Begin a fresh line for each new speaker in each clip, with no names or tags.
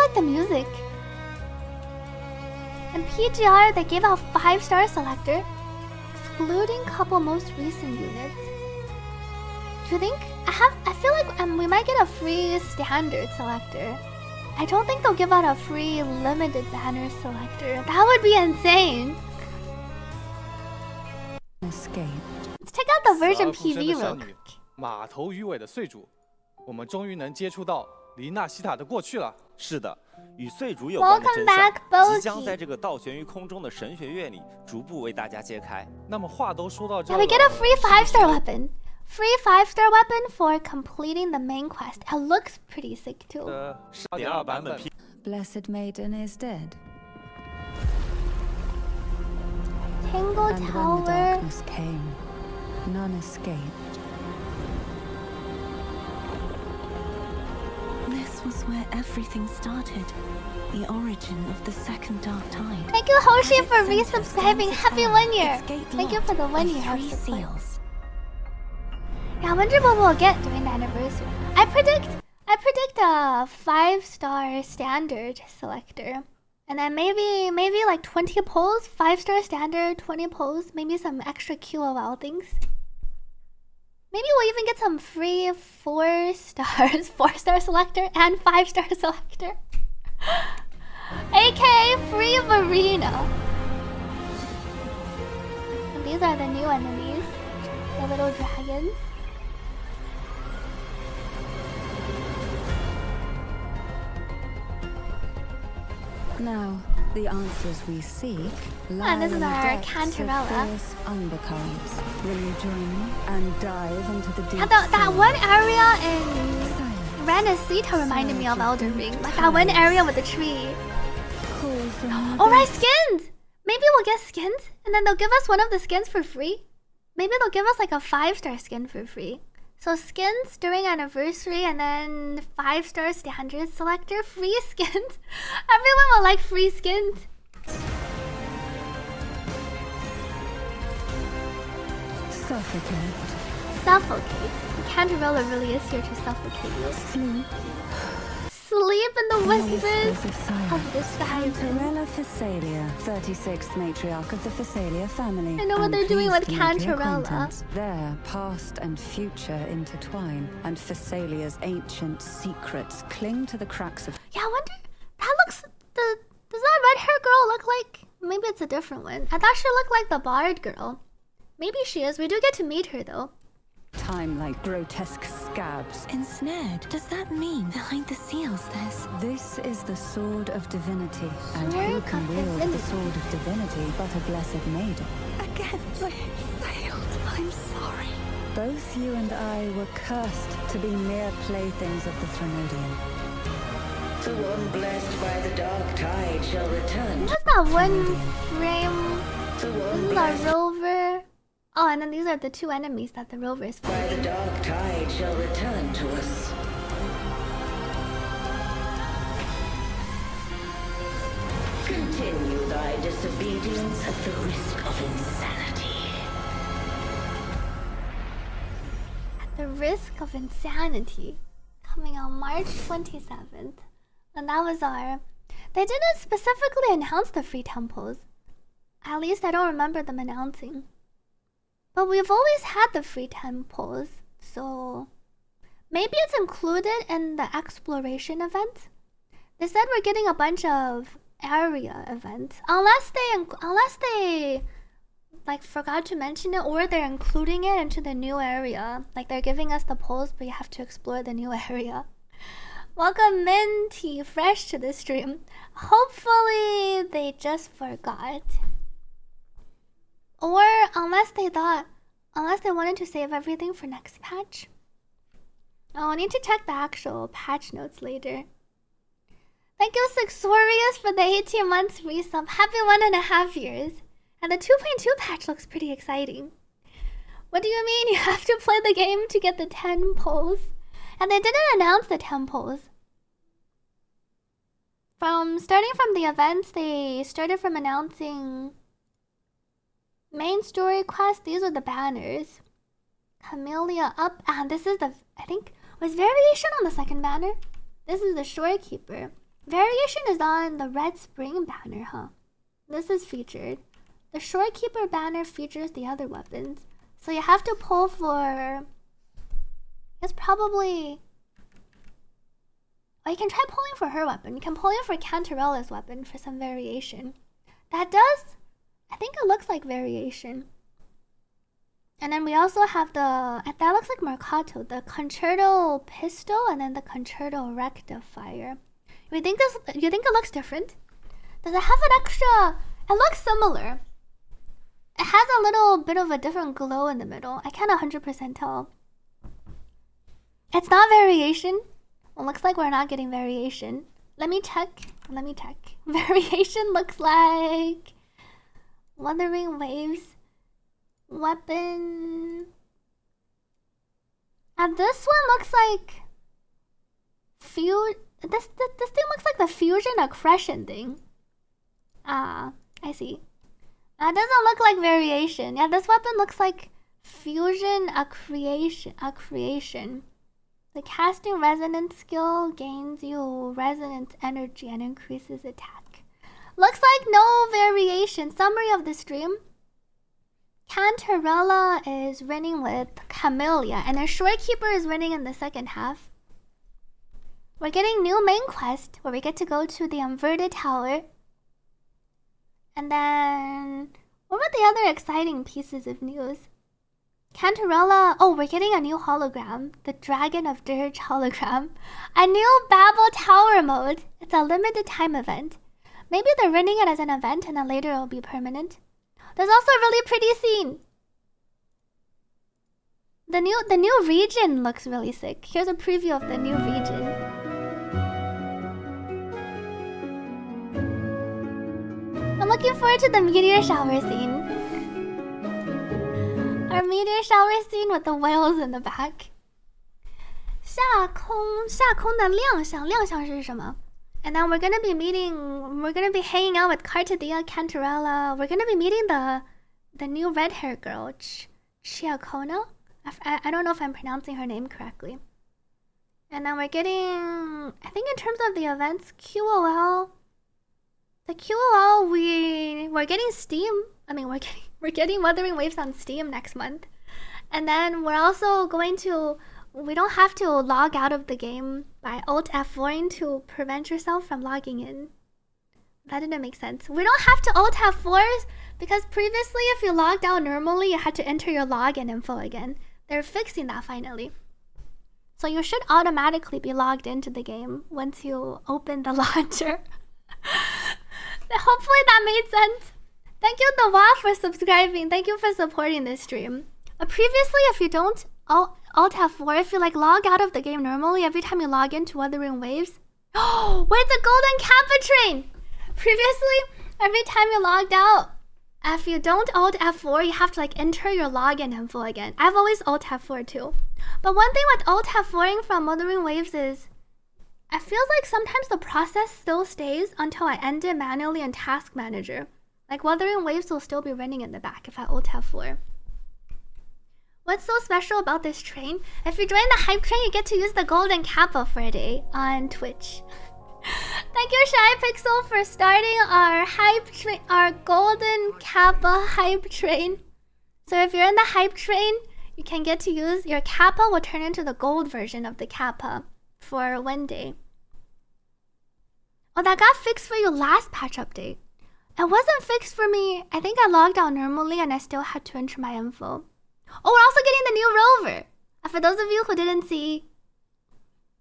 like the music. And PGR, they gave out 5-star selector, excluding couple most recent units. Do you think? I feel like we might get a free standard selector. I don't think they'll give out a free limited banner selector. That would be insane.
Escape.
Let's check out the version PV real quick.
马头鱼尾的岁主，我们终于能接触到黎娜西塔的过去了。
是的，与岁主有关的真
Welcome
相
back, Boji.
即将在这个倒悬于空中的神学院里逐步为大家揭开。
那么话都说到这
Yeah,
了
we get a free 5-star weapon. Free 5-star weapon for completing the main quest. It looks pretty sick too.
2.2版本
Blessed Maiden is dead.
Tangle
And when the
Tower.
darkness came, none escaped.
This was where everything started. The origin of the second dark tide.
Thank you, Hoshi, for resubscribing. Happy 1 year. Thank you for the 1 year.
3 seals.
Yeah, I wonder what we'll get during the anniversary. I predict a 5-star standard selector. And then maybe like 20 pulls, 5-star standard, 20 pulls, maybe some extra QOL things. Maybe we'll even get some free 4 stars, 4-star selector and 5-star selector. AKA free Marina. And these are the new enemies, the little dragons.
Now, the answers we seek lie
And this is
in the
our
depths
Cantarella.
of fierce undercurrents. Will you join me and dive into the deep?
And that one area in
Silence.
Renacita reminded me of Elden Ring. Like that one area with the tree.
Call from the
Oh, right,
depths.
skins! Maybe we'll get skins, and then they'll give us one of the skins for free. Maybe they'll give us like a 5-star skin for free. So skins during anniversary, and then 5-star standard selector, free skins. Everyone will like free skins.
Suffocate.
Suffocate. Cantarella really is here to suffocate you.
Sleep.
Sleep in the whispers
of silence.
of the sky.
Cantarella Phasalia, 36th matriarch of the Phasalia family.
I know what
I'm
they're doing
pleased
with
to make your
Cantarella.
acquaintance. Their past and future intertwine, and Phasalia's ancient secrets cling to the cracks of.
Yeah, I wonder. That looks. Does that red hair girl look like? Maybe it's a different one. I thought she looked like the bard girl. Maybe she is. We do get to meet her though.
Time like grotesque scabs.
Ensnared? Does that mean behind the seals there's...
This is the sword of divinity, and who
Sword
can
of
wield the
divinity.
sword of divinity but a blessed maiden?
Again, I failed. I'm sorry.
Both you and I were cursed to be mere playthings of the Threnodian.
The one blessed by the dark tide shall return.
What's that one frame?
The
This
one
is
blessed
our rover. Oh, and then these are the 2 enemies that the rover is
by
fighting.
the dark tide shall return to us. Continue thy disobedience at the risk of insanity.
At the risk of insanity. Coming on March 27th. And that was our... They didn't specifically announce the free temples. At least I don't remember them announcing. But we've always had the free temples, so... Maybe it's included in the exploration event? They said we're getting a bunch of area events. Unless they like forgot to mention it, or they're including it into the new area. Like they're giving us the poles, but you have to explore the new area. Welcome Minty Fresh to the stream. Hopefully they just forgot. Or unless they wanted to save everything for next patch. Oh, I need to check the actual patch notes later. Thank you, Sixorius, for the 18 months resub. Happy 1.5 years. And the 2.2 patch looks pretty exciting. What do you mean you have to play the game to get the 10 poles? And they didn't announce the 10 poles. Starting from the events, they started from announcing main story quest. These are the banners. Camellia up, and this is the, I think, was variation on the second banner. This is the shorekeeper. Variation is on the Red Spring banner, huh? This is featured. The Shorekeeper banner features the other weapons. So you have to pull for... It's probably... Oh, you can try pulling for her weapon. You can pull in for Cantarella's weapon for some variation. That does... I think it looks like variation. And then we also have the... That looks like Mercato. The Concerto Pistol and then the Concerto Rectifier. You think it looks different? Does it have an extra... It looks similar. It has a little bit of a different glow in the middle. I can't 100% tell. It's not variation. It looks like we're not getting variation. Let me check. Variation looks like... Wuthering Waves. Weapon... And this one looks like... This thing looks like the fusion accretion thing. Ah, I see. That doesn't look like variation. Yeah, this weapon looks like fusion accretion. The casting resonance skill gains you resonance energy and increases attack. Looks like no variation. Summary of the stream. Cantarella is running with Camellia, and the Shorekeeper is running in the second half. We're getting new main quest where we get to go to the inverted tower. And then, what were the other exciting pieces of news? Cantarella, oh, we're getting a new hologram. The Dragon of Dirge hologram. A new Babel Tower mode. It's a limited time event. Maybe they're running it as an event and then later it'll be permanent. There's also a really pretty scene. The new region looks really sick. Here's a preview of the new region. I'm looking forward to the meteor shower scene. Our meteor shower scene with the whales in the back. 下空的亮相是什么? And then we're gonna be hanging out with Cartadia, Cantarella. We're gonna be meeting the new red hair girl, Chiacono. I don't know if I'm pronouncing her name correctly. And then we're getting, I think in terms of the events, QOL. The QOL, we're getting Steam. I mean, we're getting Wuthering Waves on Steam next month. And then we're also going to, we don't have to log out of the game by Alt F4ing to prevent yourself from logging in. That didn't make sense. We don't have to Alt F4 because previously if you logged out normally, you had to enter your login info again. They're fixing that finally. So you should automatically be logged into the game once you open the launcher. Hopefully that made sense. Thank you, the WA, for subscribing. Thank you for supporting this stream. Previously, if you don't Alt F4, if you like log out of the game normally, every time you log into Wuthering Waves. Oh, where's the golden Kappa train? Previously, every time you logged out, if you don't Alt F4, you have to like enter your login info again. I've always Alt F4 too. But one thing with Alt F4ing from Wuthering Waves is it feels like sometimes the process still stays until I end it manually in Task Manager. Like Wuthering Waves will still be running in the back if I Alt F4. What's so special about this train? If you join the hype train, you get to use the golden Kappa for a day on Twitch. Thank you, Shy Pixel, for starting our hype train, our golden Kappa hype train. So if you're in the hype train, you can get to use your Kappa will turn into the gold version of the Kappa for one day. Oh, that got fixed for you last patch update. It wasn't fixed for me. I think I logged out normally and I still had to enter my info. Oh, we're also getting the new Rover. For those of you who didn't see,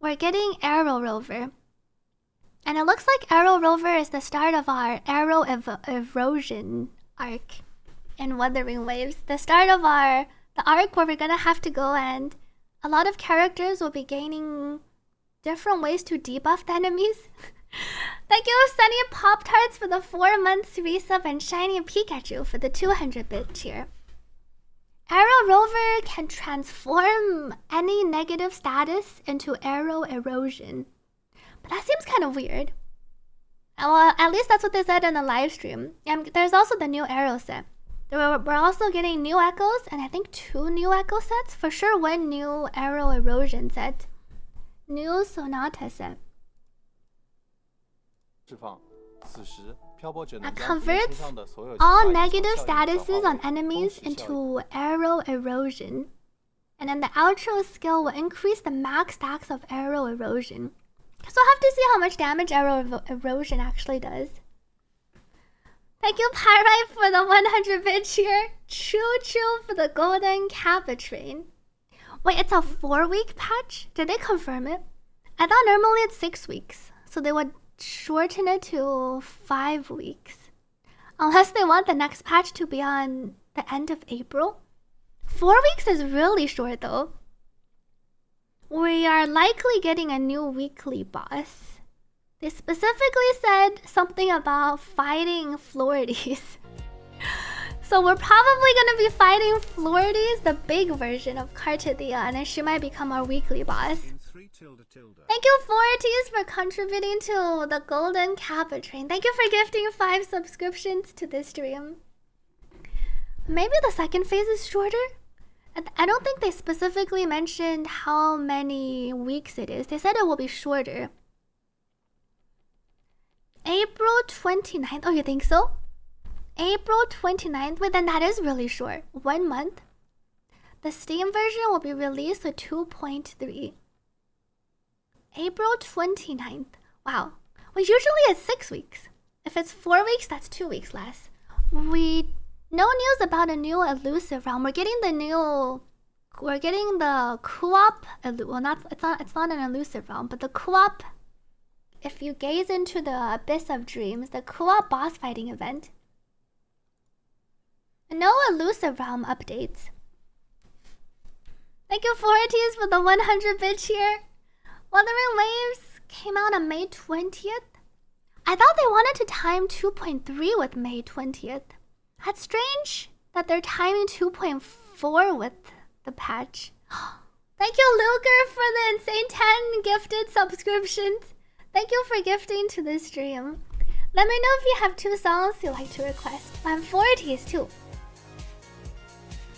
we're getting Arrow Rover. And it looks like Arrow Rover is the start of our Arrow Erosion arc in Wuthering Waves. The start of the arc where we're gonna have to go and a lot of characters will be gaining different ways to debuff the enemies. Thank you, Sunny Pop-Tarts, for the 4 months resub and Shiny Pikachu for the 200-bit cheer. Arrow Rover can transform any negative status into Arrow Erosion. But that seems kind of weird. Well, at least that's what they said in the live stream. And there's also the new Arrow set. We're also getting new Echoes, and I think 2 new Echo sets. For sure, 1 new Arrow Erosion set. New Sonata set.
释放。此时，漂泊者
It
能将敌人身上的所有
all
其他
negative
异常效应
statuses
转
on
化为
enemies
风蚀效应
into arrow erosion. And then the outro skill will increase the max stacks of arrow erosion. So we'll have to see how much damage arrow erosion actually does. Thank you, Pyrite, for the 100 bit cheer. Choo choo for the golden Kappa train. Wait, it's a 4-week patch? Did they confirm it? I thought normally it's 6 weeks, so they would shorten it to 5 weeks. Unless they want the next patch to be on the end of April. 4 weeks is really short though. We are likely getting a new weekly boss. They specifically said something about fighting Florides. So we're probably gonna be fighting Florides, the big version of Cartadia, and then she might become our weekly boss. Thank you, Florides, for contributing to the Golden Kappa train. Thank you for gifting 5 subscriptions to this stream. Maybe the second phase is shorter? I don't think they specifically mentioned how many weeks it is. They said it will be shorter. April 29th. Oh, you think so? April 29th. Wait, then that is really short. 1 month. The Steam version will be released with 2.3. April 29th. Wow. Well, usually it's 6 weeks. If it's 4 weeks, that's 2 weeks less. No news about a new elusive realm. We're getting the co-op. Well, it's not an elusive realm, but the co-op. If you gaze into the abyss of dreams, the co-op boss fighting event. No elusive realm updates. Thank you, Florides, for the 100 bit cheer. Wuthering Waves came out on May 20th. I thought they wanted to time 2.3 with May 20th. That's strange that they're timing 2.4 with the patch. Thank you, Luger, for the insane 10 gifted subscriptions. Thank you for gifting to this stream. Let me know if you have 2 songs you'd like to request. I'm 40s too.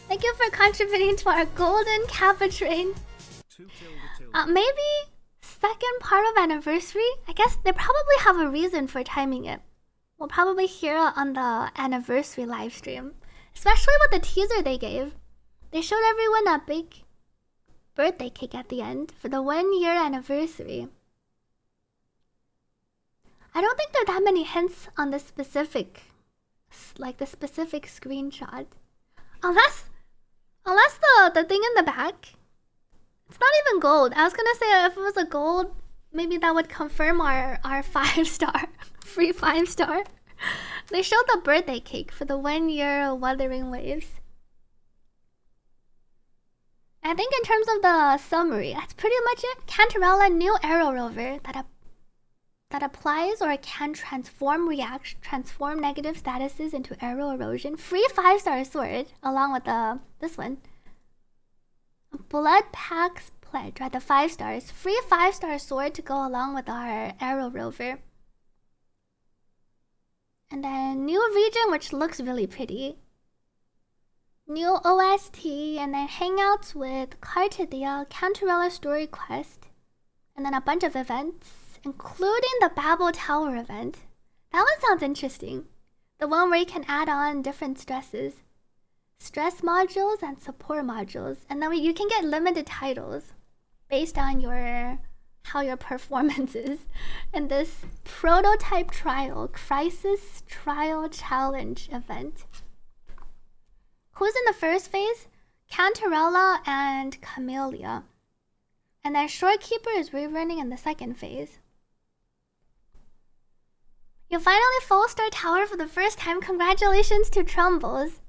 Thank you for contributing to our Golden Kappa train. Maybe second part of anniversary? I guess they probably have a reason for timing it. We'll probably hear it on the anniversary live stream. Especially with the teaser they gave. They showed everyone a big birthday cake at the end for the 1-year anniversary. I don't think there are that many hints on the specific screenshot. Unless the thing in the back, it's not even gold. I was gonna say if it was a gold, maybe that would confirm our 5-star, free 5-star. They showed the birthday cake for the 1-year Wuthering Waves. I think in terms of the summary, that's pretty much it. Cantarella, new arrow rover that applies or can transform negative statuses into arrow erosion. Free 5-star sword along with this one. Blood Pack's Pledge, right? The 5 stars. Free 5-star sword to go along with our arrow rover. And then new region, which looks really pretty. New OST, and then hangouts with Cartadia, Cantarella story quest, and then a bunch of events, including the Babel Tower event. That one sounds interesting. The one where you can add on different stresses. Stress modules and support modules. And then you can get limited titles based on how your performance is in this prototype trial, crisis trial challenge event. Who's in the first phase? Cantarella and Camellia. And then Shorekeeper is rerunning in the second phase. You finally full star tower for the first time. Congratulations to Trumbles.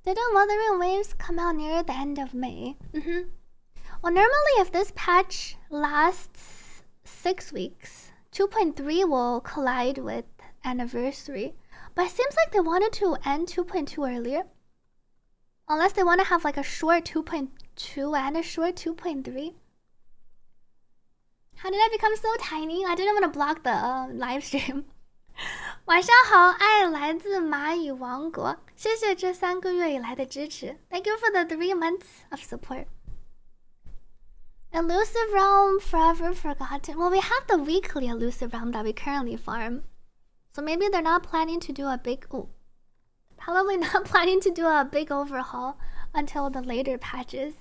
Didn't Wuthering Waves come out near the end of May? Well, normally if this patch lasts 6 weeks, 2.3 will collide with anniversary. But it seems like they wanted to end 2.2 earlier. Unless they want to have like a short 2.2 and a short 2.3. How did I become so tiny? I didn't want to block the live stream. 晚上好，爱来自蚂蚁王国，谢谢这3个月以来的支持。Thank you for the 3 months of support. Elusive Realm Forever Forgotten. Well, we have the weekly Elusive Realm that we currently farm. So maybe they're not planning to do a big... Oh. Probably not planning to do a big overhaul until the later patches.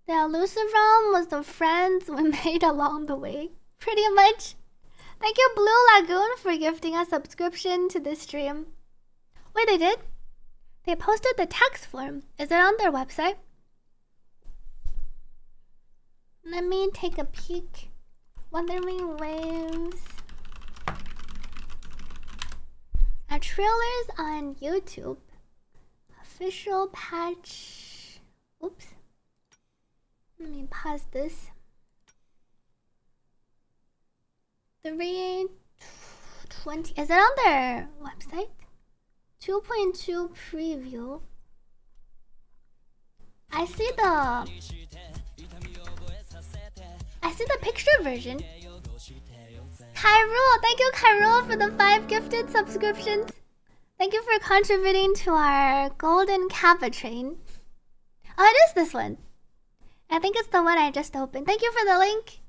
The Elusive Realm was the friends we made along the way. Pretty much. Thank you, Blue Lagoon, for gifting a subscription to this stream. Wait, they did? They posted the text form. Is it on their website? Let me take a peek. Wuthering Waves. Our trailers on YouTube. Official patch. Oops. Let me pause this. 3:20. Is it on their website? 2.2 preview. I see the picture version. Kyrule, thank you Kyrule for the 5 gifted subscriptions. Thank you for contributing to our golden Kappa train. Oh, it is this one. I think it's the one I just opened. Thank you for the link.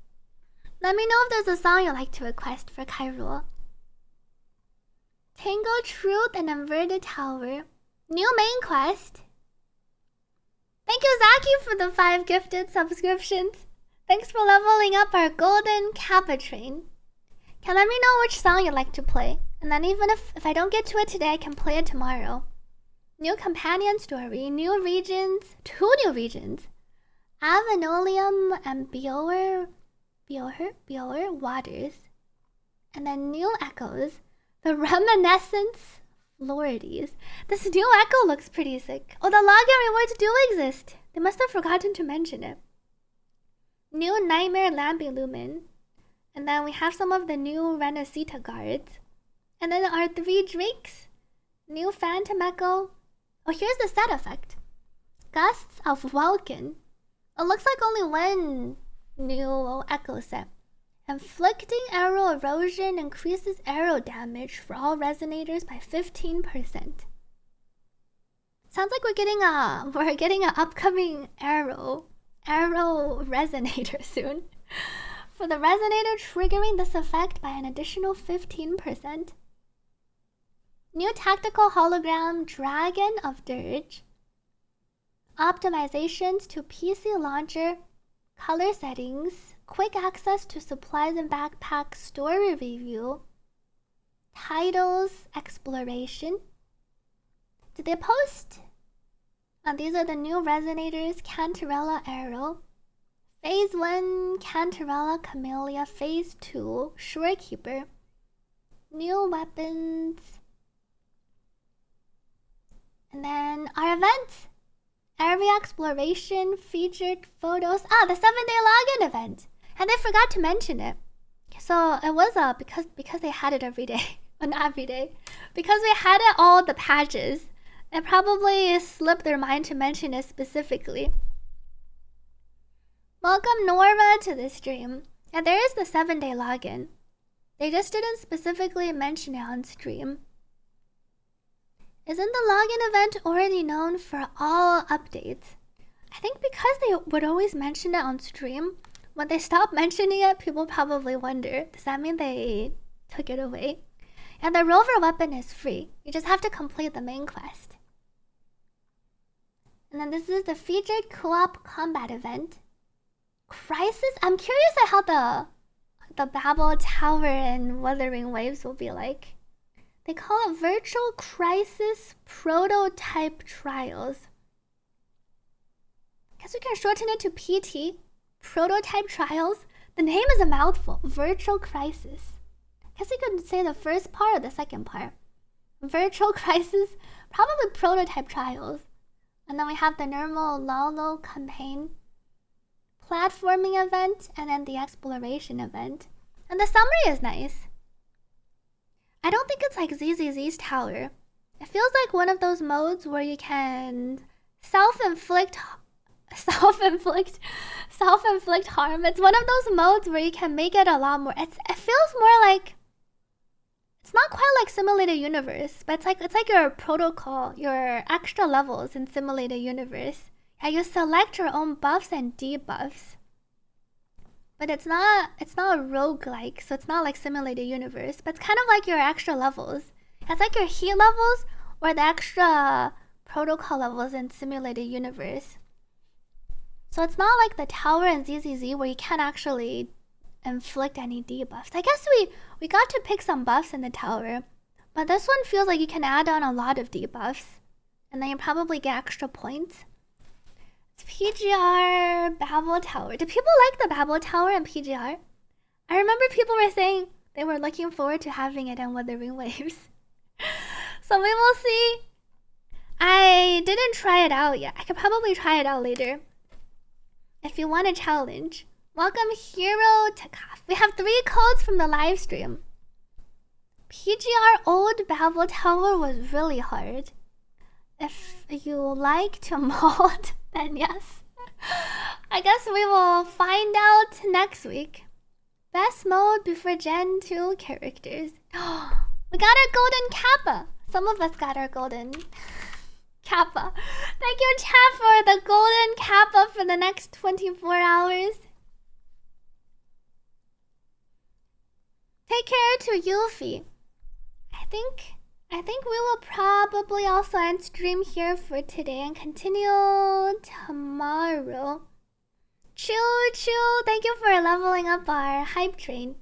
Let me know if there's a song you'd like to request for Kyrule. Tango Truth and Inverted Tower. New main quest. Thank you Zaki for the 5 gifted subscriptions. Thanks for leveling up our golden Kappa train. Can let me know which song you'd like to play. And then even if I don't get to it today, I can play it tomorrow. New companion story. New regions. 2 new regions. Avenolium and Bioer waters. And then new echoes. The Reminiscence Florides. This new echo looks pretty sick. Oh, the login rewards do exist. They must have forgotten to mention it. New Nightmare Lambilumin. And then we have some of the new Renacita guards. And then our 3 drakes. New Phantom Echo. Oh, here's the set effect. Gusts of Welkin. It looks like only one new echo set. Inflicting arrow erosion increases arrow damage for all resonators by 15%. Sounds like we're getting an upcoming arrow resonator soon. For the resonator triggering this effect by an additional 15%. New tactical hologram Dragon of Dirge. Optimizations to PC launcher, color settings, quick access to supplies and backpack story review, titles, exploration. Did they post? These are the new resonators, Cantarella Arrow, Phase 1, Cantarella Camellia, Phase 2, Shorekeeper, new weapons, and then our events. Area exploration featured photos. The 7-day login event. And they forgot to mention it. So it was because they had it every day. Well, not every day. Because we had it all the patches. It probably slipped their mind to mention it specifically. Welcome Norma to the stream. And there is the 7-day login. They just didn't specifically mention it on stream. Isn't the login event already known for all updates? I think because they would always mention it on stream, when they stopped mentioning it, people probably wonder, does that mean they took it away? And the Rover weapon is free. You just have to complete the main quest. And then this is the featured co-op combat event. Crisis? I'm curious at how the Babel Tower and Wuthering Waves will be like. They call it Virtual Crisis Prototype Trials. Guess we can shorten it to PT. Prototype Trials. The name is a mouthful. Virtual Crisis. Guess we could say the first part or the second part. Virtual Crisis. Probably Prototype Trials. And then we have the normal Lalo campaign. Platforming event. And then the exploration event. And the summary is nice. I don't think it's like ZZZ's tower. It feels like one of those modes where you can self-inflict harm. It's one of those modes where you can make it a lot more. It feels more like It's not quite like simulated universe, but it's like your protocol, your extra levels in simulated universe. Yeah, you select your own buffs and debuffs. But it's not roguelike, so it's not like simulated universe, but it's kind of like your extra levels. It's like your heat levels or the extra protocol levels in simulated universe. So it's not like the tower in ZZZ where you can't actually inflict any debuffs. I guess we got to pick some buffs in the tower, but this one feels like you can add on a lot of debuffs, and then you probably get extra points. It's PGR Babel Tower. Do people like the Babel Tower in PGR? I remember people were saying they were looking forward to having it in Wuthering Waves. So we will see. I didn't try it out yet. I could probably try it out later. If you want a challenge. Welcome Hero Takaf. We have 3 codes from the live stream. PGR Old Babel Tower was really hard. If you like to mod, then yes. I guess we will find out next week. Best mode before Gen 2 characters. We got our golden kappa. Some of us got our golden kappa. Thank you, chat, for the golden kappa for the next 24 hours. Take care to Yuffie. I think we will probably also end stream here for today and continue tomorrow. Choo choo! Thank you for leveling up our hype train.